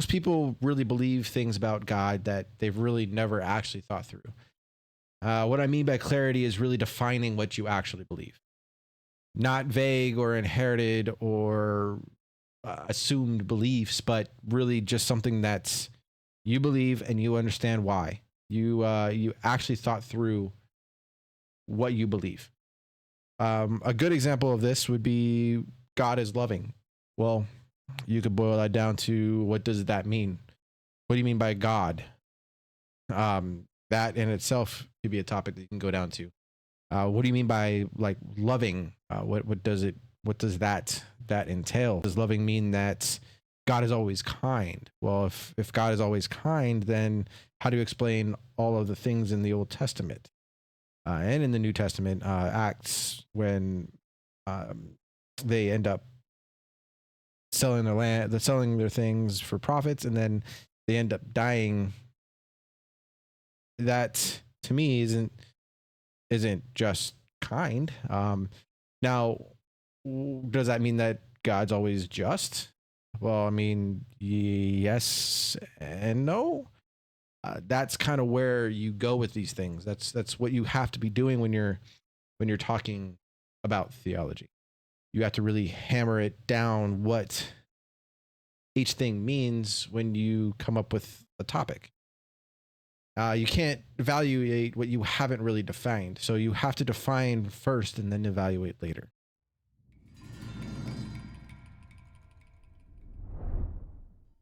most people really believe things about God that they've really never actually thought through. What I mean by clarity is really defining what you actually believe, not vague or inherited or assumed beliefs, but really just something that's you believe and you understand why. You actually thought through what you believe. A good example of this would be God is loving. Well, you could boil that down to what does that mean? What do you mean by God? That in itself could be a topic that you can go down to. What do you mean by like loving? What does it? What does that entail? Does loving mean that God is always kind? Well, if God is always kind, then how do you explain all of the things in the Old Testament and in the New Testament, Acts, when they end up selling their land, they're selling their things for profits, and then they end up dying? That to me isn't just kind. Now, does that mean that God's always just? Well, I mean, yes and no. That's kind of where you go with these things. That's what you have to be doing when you're talking about theology. You have to really hammer it down what each thing means when you come up with a topic. You can't evaluate what you haven't really defined. So you have to define first and then evaluate later.